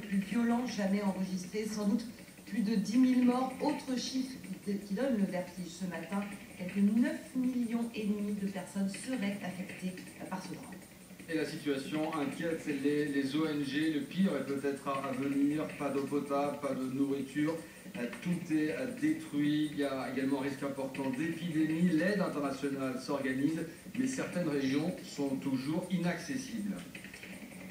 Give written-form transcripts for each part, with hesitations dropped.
plus violents jamais enregistrés, sans doute plus de 10 000 morts. Autre chiffre qui donne le vertige ce matin, quelques 9,5 millions de personnes seraient affectées par ce drame. Et la situation inquiète les ONG, le pire est peut-être à venir, pas d'eau potable, pas de nourriture, tout est détruit, il y a également un risque important d'épidémie, l'aide internationale s'organise, mais certaines régions sont toujours inaccessibles.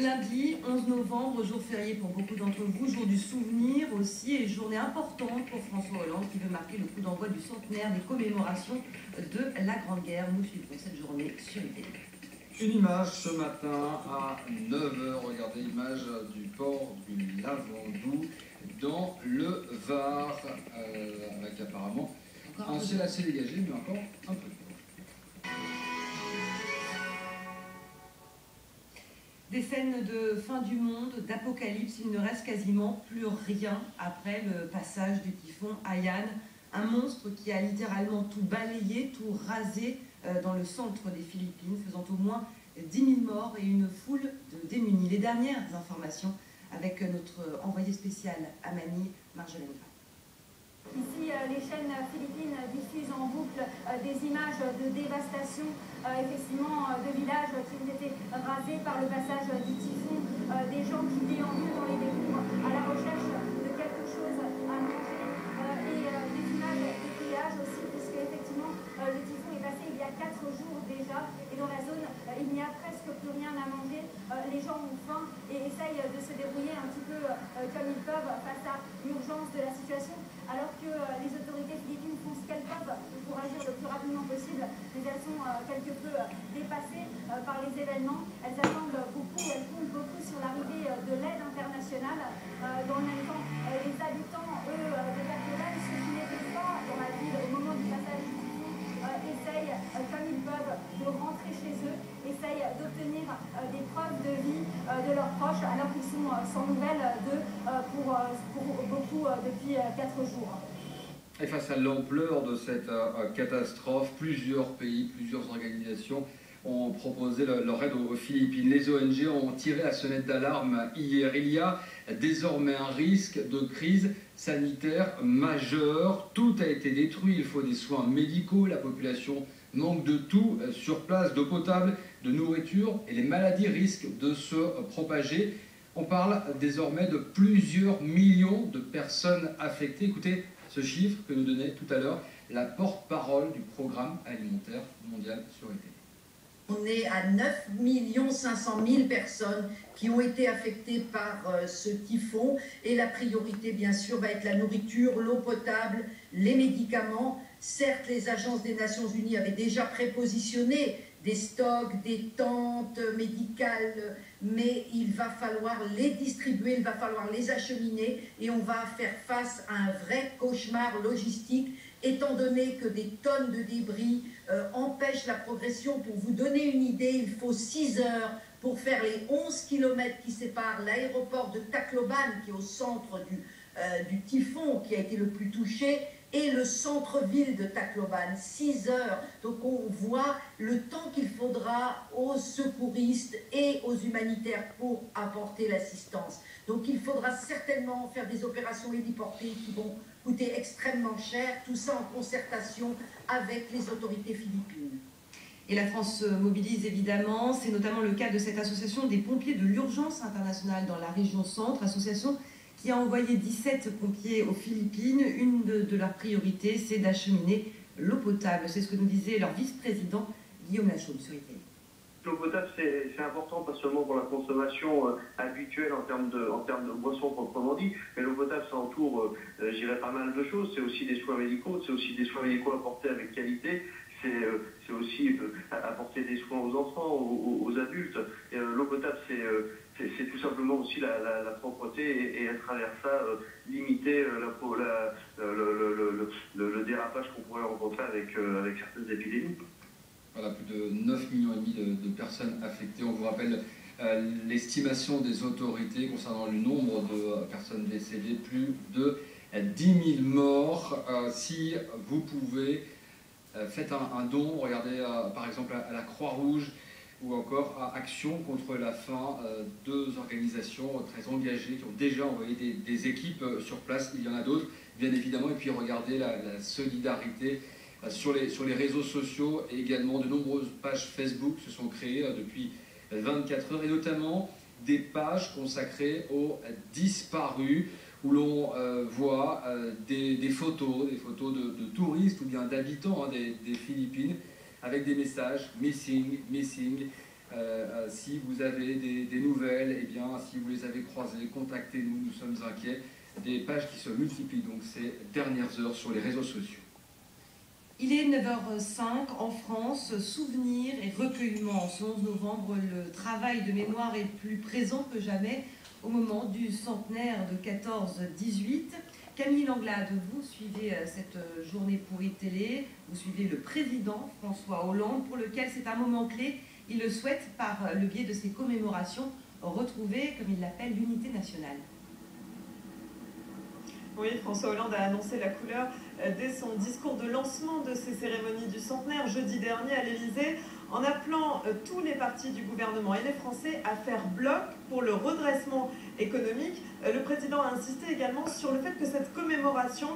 Lundi 11 novembre, jour férié pour beaucoup d'entre vous, jour du souvenir aussi, et journée importante pour François Hollande qui veut marquer le coup d'envoi du centenaire des commémorations de la Grande Guerre. Nous suivrons cette journée sur ITV. Une image ce matin à 9 h, regardez l'image du port du Lavandou dans le Var, avec apparemment un ciel assez dégagé, mais encore un peu. Des scènes de fin du monde, d'apocalypse, il ne reste quasiment plus rien après le passage du typhon Haiyan. Un monstre qui a littéralement tout balayé, tout rasé dans le centre des Philippines, faisant au moins 10 000 morts et une foule de démunis. Les dernières informations avec notre envoyé spécial à Manille, Marjolaine Gras. Ici, les chaînes philippines diffusent en boucle des images de dévastation, effectivement, de villages qui ont été rasés par le passage du typhon, des gens qui déambulent dans les décombres à la recherche de quelque chose à manger, et des images d'étayage aussi, puisque effectivement, le typhon est passé il y a 4 jours déjà, et dans la zone, il n'y a presque plus rien à manger. Les gens ont faim et essayent de se débrouiller un petit peu comme ils peuvent face à l'urgence de la situation, alors que les autorités philippines font ce qu'elles peuvent pour agir le plus rapidement possible, mais elles sont quelque peu dépassées par les événements. Elles attendent beaucoup, elles comptent beaucoup sur l'arrivée de l'aide internationale. Dans le même temps, les habitants, eux, de Tacloban, ceux qui n'étaient pas dans la ville au moment du passage du typhon, essayent, comme ils peuvent, de rentrer chez eux, essayent d'obtenir des preuves de vie de leurs proches, alors qu'ils sont sans nouvelles d'eux pour beaucoup depuis 4 jours. Et face à l'ampleur de cette catastrophe, plusieurs pays, plusieurs organisations ont proposé leur aide aux Philippines. Les ONG ont tiré la sonnette d'alarme hier. Il y a désormais un risque de crise sanitaire majeure. Tout a été détruit. Il faut des soins médicaux. La population manque de tout sur place, d'eau potable, de nourriture. Et les maladies risquent de se propager. On parle désormais de plusieurs millions de personnes affectées. Écoutez ce chiffre que nous donnait tout à l'heure la porte-parole du Programme alimentaire mondial sur ITV. On est à 9 500 000 personnes qui ont été affectées par ce typhon. Et la priorité, bien sûr, va être la nourriture, l'eau potable, les médicaments. Certes, les agences des Nations Unies avaient déjà prépositionné des stocks, des tentes médicales, mais il va falloir les distribuer, il va falloir les acheminer et on va faire face à un vrai cauchemar logistique, étant donné que des tonnes de débris empêchent la progression. Pour vous donner une idée, il faut 6 heures pour faire les 11 km qui séparent l'aéroport de Tacloban, qui est au centre du typhon, qui a été le plus touché, et le centre-ville de Tacloban, 6 heures. Donc on voit le temps qu'il faudra aux secouristes et aux humanitaires pour apporter l'assistance. Donc il faudra certainement faire des opérations héliportées qui vont coûter extrêmement cher, tout ça en concertation avec les autorités philippines. Et la France se mobilise évidemment, c'est notamment le cas de cette association des pompiers de l'urgence internationale dans la région centre, association qui a envoyé 17 pompiers aux Philippines. Une de leurs priorités, c'est d'acheminer l'eau potable. C'est ce que nous disait leur vice-président Guillaume Lachaume sur ITV. L'eau potable, c'est important, pas seulement pour la consommation habituelle en termes de boissons proprement dit, mais l'eau potable, ça entoure, je dirais, pas mal de choses. C'est aussi des soins médicaux, c'est aussi des soins médicaux apportés avec qualité, c'est aussi apporter des soins aux enfants, aux adultes. L'eau potable, c'est tout simplement aussi la propreté et à travers ça, limiter le dérapage qu'on pourrait rencontrer avec certaines épidémies. Voilà, plus de 9,5 millions de personnes affectées. On vous rappelle l'estimation des autorités concernant le nombre de personnes décédées, plus de 10 000 morts. Si vous pouvez, faites un don, regardez par exemple à la Croix-Rouge, ou encore à Action contre la faim, deux organisations très engagées qui ont déjà envoyé des équipes sur place. Il y en a d'autres, bien évidemment, et puis regardez la solidarité sur les réseaux sociaux, et également de nombreuses pages Facebook se sont créées depuis 24 heures, et notamment des pages consacrées aux disparus, où l'on voit des photos de touristes ou bien d'habitants des Philippines, avec des messages « missing, missing ». Si vous avez des nouvelles, eh bien, si vous les avez croisées, contactez-nous, nous sommes inquiets. Des pages qui se multiplient donc ces dernières heures sur les réseaux sociaux. Il est 9h05 en France. Souvenir et recueillement. Ce 11 novembre, le travail de mémoire est plus présent que jamais au moment du centenaire de 14-18. Camille Langlade, vous suivez cette journée pour iTélé. Vous suivez le président François Hollande, pour lequel c'est un moment clé. Il le souhaite, par le biais de ses commémorations, retrouver, comme il l'appelle, l'unité nationale. Oui, François Hollande a annoncé la couleur dès son discours de lancement de ces cérémonies du centenaire jeudi dernier à l'Élysée, en appelant tous les partis du gouvernement et les Français à faire bloc pour le redressement économique. Le président a insisté également sur le fait que cette commémoration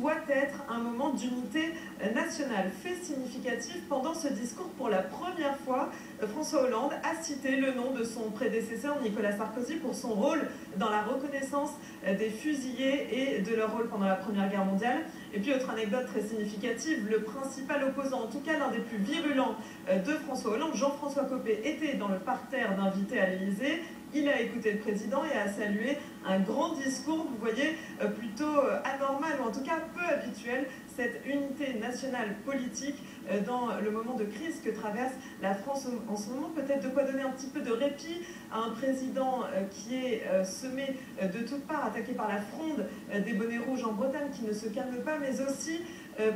doit être un moment d'unité nationale. Fait significatif, pendant ce discours, pour la première fois, François Hollande a cité le nom de son prédécesseur Nicolas Sarkozy pour son rôle dans la reconnaissance des fusillés et de leur rôle pendant la Première Guerre mondiale. Et puis, autre anecdote très significative, le principal opposant, en tout cas l'un des plus virulents de François Hollande, Jean-François Copé, était dans le parterre d'invités à l'Élysée. Il a écouté le président et a salué un grand discours, vous voyez, plutôt anormal, ou en tout cas peu habituel, cette unité nationale politique dans le moment de crise que traverse la France en ce moment. Peut-être de quoi donner un petit peu de répit à un président qui est semé de toutes parts, attaqué par la fronde des bonnets rouges en Bretagne, qui ne se calme pas, mais aussi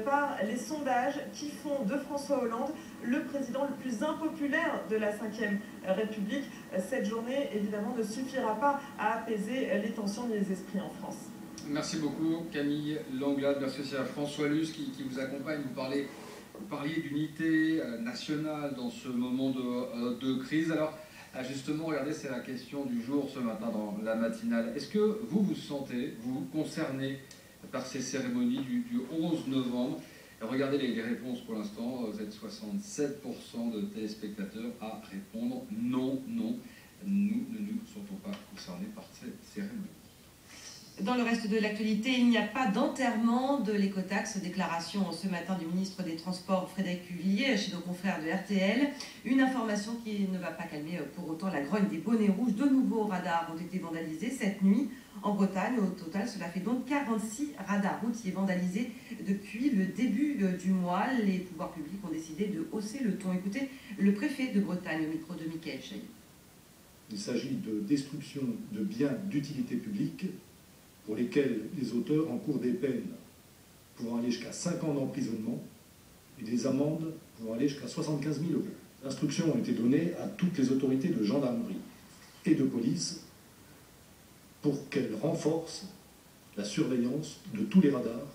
par les sondages qui font de François Hollande le président le plus impopulaire de la Ve République. Cette journée, évidemment, ne suffira pas à apaiser les tensions des esprits en France. Merci beaucoup Camille Langlade, merci aussi à François Luce qui vous accompagne. Vous parliez d'unité nationale dans ce moment de crise. Alors justement, regardez, c'est la question du jour ce matin dans la matinale. Est-ce que vous vous sentez, vous, concerné par ces cérémonies du 11 novembre? Regardez les réponses pour l'instant. Vous êtes 67% de téléspectateurs à répondre non, non. Nous ne nous sentons pas concernés par cette cérémonie. Dans le reste de l'actualité, il n'y a pas d'enterrement de l'écotaxe. Déclaration ce matin du ministre des Transports Frédéric Cuvillier chez nos confrères de RTL. Une information qui ne va pas calmer pour autant la grogne des bonnets rouges. De nouveaux radars ont été vandalisés cette nuit en Bretagne. Au total, cela fait donc 46 radars routiers vandalisés depuis le début du mois. Les pouvoirs publics ont décidé de hausser le ton. Écoutez le préfet de Bretagne au micro de Mickaël Chailly. Il s'agit de destruction de biens d'utilité publique pour lesquels les auteurs encourent des peines pouvant aller jusqu'à 5 ans d'emprisonnement et des amendes pouvant aller jusqu'à 75 000 €. Instructions ont été données à toutes les autorités de gendarmerie et de police pour qu'elles renforcent la surveillance de tous les radars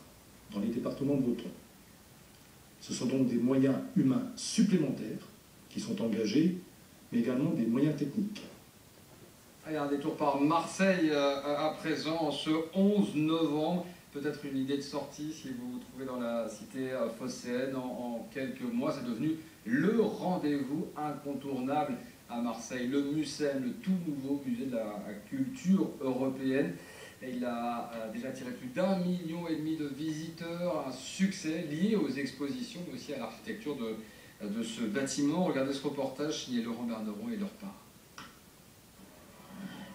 dans les départements bretons. Ce sont donc des moyens humains supplémentaires qui sont engagés, mais également des moyens techniques. Allez, un détour par Marseille à présent, ce 11 novembre. Peut-être une idée de sortie si vous vous trouvez dans la cité phocéenne. En quelques mois, c'est devenu le rendez-vous incontournable à Marseille. Le MUSEM, le tout nouveau musée de la culture européenne. Et il a déjà attiré plus d'1,5 million de visiteurs. Un succès lié aux expositions, mais aussi à l'architecture de ce bâtiment. Regardez ce reportage signé Laurent Berneron et leur part.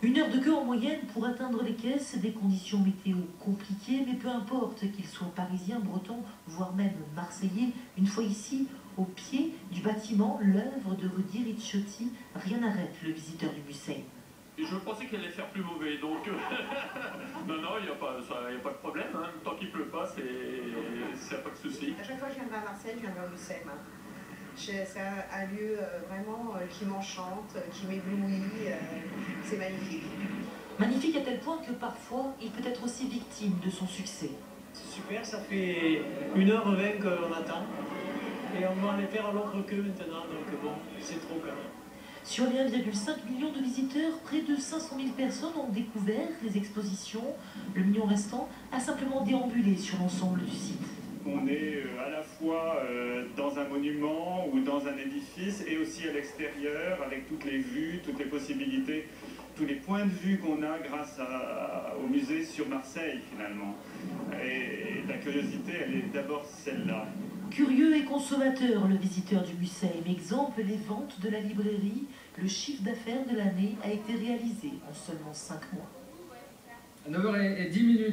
Une heure de queue en moyenne pour atteindre les caisses, des conditions météo compliquées, mais peu importe qu'ils soient parisiens, bretons, voire même marseillais, une fois ici, au pied du bâtiment, l'œuvre de Rudy Ricciotti, rien n'arrête le visiteur du musée. Et je pensais qu'elle allait faire plus mauvais, donc non, il n'y a pas de problème, hein. Tant qu'il ne pleut pas, il n'y a pas de souci. À chaque fois que je viens à Marseille, je viens vers le musée. C'est un lieu vraiment qui m'enchante, qui m'éblouit, c'est magnifique. Magnifique à tel point que parfois, il peut être aussi victime de son succès. C'est super, ça fait 1h20 qu'on attend. Et on va aller faire à l'autre queue maintenant, donc bon, c'est trop quand même. Sur les 1,5 million de visiteurs, près de 500 000 personnes ont découvert les expositions. Le million restant a simplement déambulé sur l'ensemble du site. On est à la fois dans un monument ou dans un édifice et aussi à l'extérieur avec toutes les vues, toutes les possibilités, tous les points de vue qu'on a grâce au musée sur Marseille finalement. Et la curiosité, elle est d'abord celle-là. Curieux et consommateur, le visiteur du Museum. Exemple, les ventes de la librairie. Le chiffre d'affaires de l'année a été réalisé en seulement 5 mois. 9h10.